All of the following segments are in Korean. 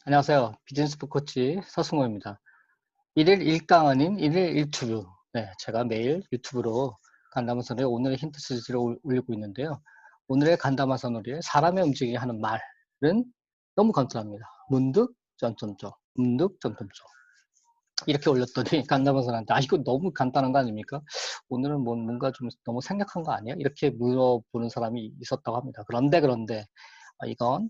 안녕하세요. 비즈니스 코치 서승호입니다. 일일 1강 아닌 일일 1투뷰. 네, 제가 매일 유튜브로 간담화 선언의 오늘의 힌트 시리즈를 올리고 있는데요. 오늘의 간담화 선언의 사람의 움직이게 하는 말은 너무 간단합니다. 문득, 점점점, 문득, 점점점. 이렇게 올렸더니 간담화 선언한테 이거 너무 간단한 거 아닙니까? 오늘은 뭔가 좀 너무 생략한 거 아니야? 이렇게 물어보는 사람이 있었다고 합니다. 그런데 이건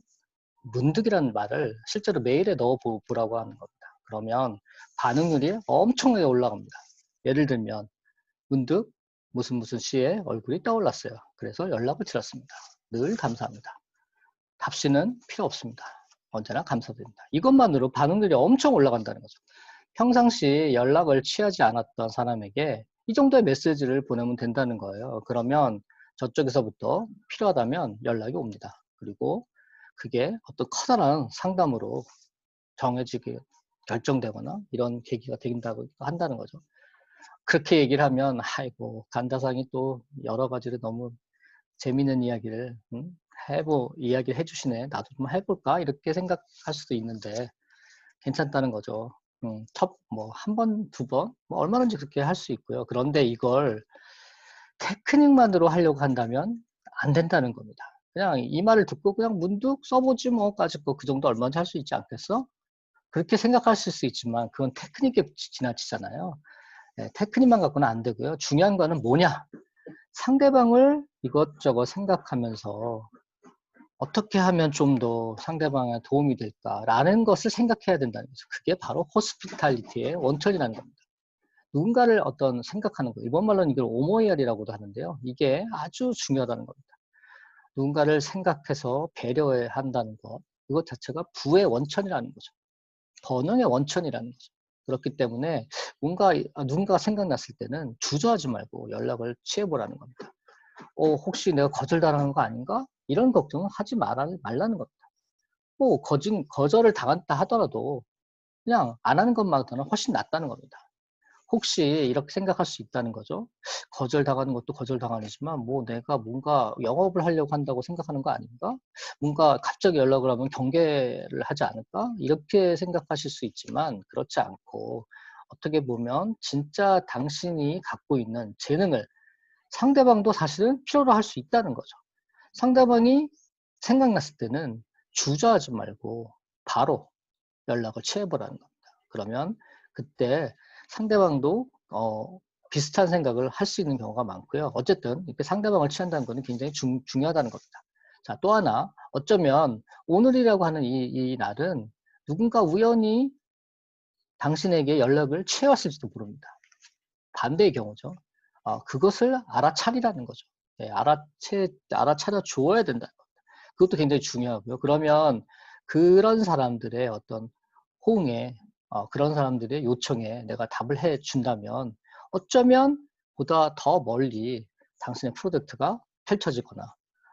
문득이라는 말을 실제로 메일에 넣어보라고 하는 겁니다. 그러면 반응률이 엄청나게 올라갑니다. 예를 들면 문득 무슨 씨의 얼굴이 떠올랐어요. 그래서 연락을 드렸습니다. 늘 감사합니다. 답시는 필요 없습니다. 언제나 감사드립니다. 이것만으로 반응률이 엄청 올라간다는 거죠. 평상시 연락을 취하지 않았던 사람에게 이 정도의 메시지를 보내면 된다는 거예요. 그러면 저쪽에서부터 필요하다면 연락이 옵니다. 그리고 그게 어떤 커다란 상담으로 정해지게 결정되거나 이런 계기가 된다고 한다는 거죠. 그렇게 얘기를 하면 아이고 간다상이 또 여러 가지를 너무 재미있는 이야기를 이야기를 해주시네. 나도 좀 해볼까 이렇게 생각할 수도 있는데 괜찮다는 거죠. 한 번, 두 번, 뭐 얼마든지 그렇게 할 수 있고요. 그런데 이걸 테크닉만으로 하려고 한다면 안 된다는 겁니다. 그냥 이 말을 듣고 그냥 문득 써보지 뭐까지 그 정도 얼마든지 할 수 있지 않겠어? 그렇게 생각하실 수 있지만 그건 테크닉에 지나치잖아요. 네, 테크닉만 갖고는 안 되고요. 중요한 거는 뭐냐? 상대방을 이것저것 생각하면서 어떻게 하면 좀 더 상대방에 도움이 될까라는 것을 생각해야 된다는 거죠. 그게 바로 호스피탈리티의 원천이라는 겁니다. 누군가를 어떤 생각하는 거, 일본 말로는 이걸 오모이알이라고도 하는데요. 이게 아주 중요하다는 겁니다. 누군가를 생각해서 배려한다는 것, 이것 자체가 부의 원천이라는 거죠. 번영의 원천이라는 거죠. 그렇기 때문에 누군가가 생각났을 때는 주저하지 말고 연락을 취해보라는 겁니다. 혹시 내가 거절당하는 거 아닌가? 이런 걱정은 하지 말라는 겁니다. 거절을 당한다 하더라도 그냥 안 하는 것만으로는 훨씬 낫다는 겁니다. 혹시 이렇게 생각할 수 있다는 거죠. 거절당하는 것도 거절당하지만 뭐 내가 뭔가 영업을 하려고 한다고 생각하는 거 아닌가? 뭔가 갑자기 연락을 하면 경계를 하지 않을까? 이렇게 생각하실 수 있지만 그렇지 않고 어떻게 보면 진짜 당신이 갖고 있는 재능을 상대방도 사실은 필요로 할 수 있다는 거죠. 상대방이 생각났을 때는 주저하지 말고 바로 연락을 취해보라는 겁니다. 그러면 그때 상대방도 비슷한 생각을 할 수 있는 경우가 많고요. 어쨌든 이렇게 상대방을 취한다는 것은 굉장히 중요하다는 겁니다. 자, 또 하나 어쩌면 오늘이라고 하는 이 날은 누군가 우연히 당신에게 연락을 취해왔을지도 모릅니다. 반대의 경우죠. 그것을 알아차리라는 거죠. 네, 알아차려 주어야 된다는 겁니다. 그것도 굉장히 중요하고요. 그러면 그런 사람들의 어떤 호응에, 그런 사람들의 요청에 내가 답을 해 준다면 어쩌면 보다 더 멀리 당신의 프로젝트가 펼쳐지거나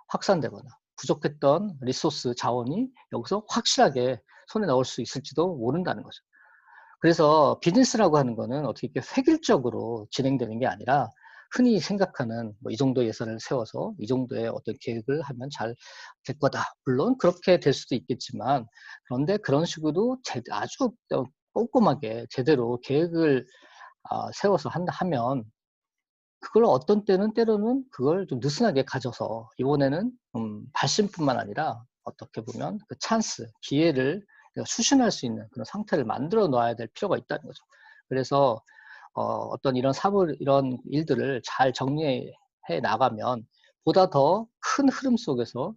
확산되거나 부족했던 리소스 자원이 여기서 확실하게 손에 넣을 수 있을지도 모른다는 거죠. 그래서 비즈니스라고 하는 거는 어떻게 이렇게 획일적으로 진행되는 게 아니라 흔히 생각하는 이 정도 예산을 세워서 이 정도의 어떤 계획을 하면 잘 될 거다. 물론 그렇게 될 수도 있겠지만 그런데 그런 식으로 아주 꼼꼼하게 제대로 계획을 세워서 하면 그걸 어떤 때로는 그걸 좀 느슨하게 가져서 이번에는 발심뿐만 아니라 어떻게 보면 그 찬스, 기회를 수신할 수 있는 그런 상태를 만들어 놔야 될 필요가 있다는 거죠. 그래서 어떤 이런 일들을 잘 정리해 나가면 보다 더 큰 흐름 속에서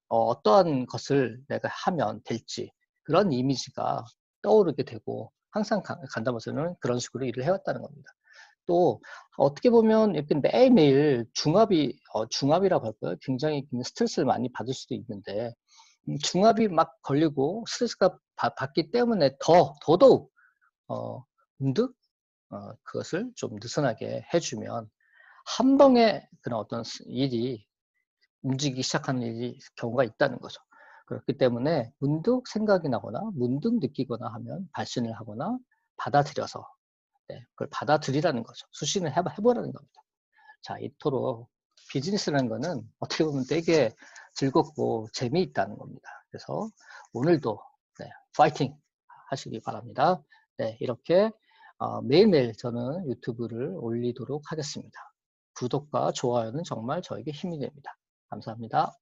어떠한 것을 내가 하면 될지 그런 이미지가 떠오르게 되고 항상 간담회에서는 그런 식으로 일을 해왔다는 겁니다. 또 어떻게 보면 이렇게 매일매일 중압이라고 할까요? 굉장히 스트레스를 많이 받을 수도 있는데 중압이 막 걸리고 스트레스가 받기 때문에 더더욱 문득 그것을 좀 느슨하게 해주면 한 방에 그런 어떤 일이 움직이기 시작하는 경우가 있다는 거죠. 그렇기 때문에 문득 생각이 나거나 문득 느끼거나 하면 발신을 하거나 받아들여서 그걸 받아들이라는 거죠. 수신을 해보라는 겁니다. 자, 이토록 비즈니스라는 거는 어떻게 보면 되게 즐겁고 재미있다는 겁니다. 그래서 오늘도 네, 파이팅 하시기 바랍니다. 네, 이렇게 매일매일 저는 유튜브를 올리도록 하겠습니다. 구독과 좋아요는 정말 저에게 힘이 됩니다. 감사합니다.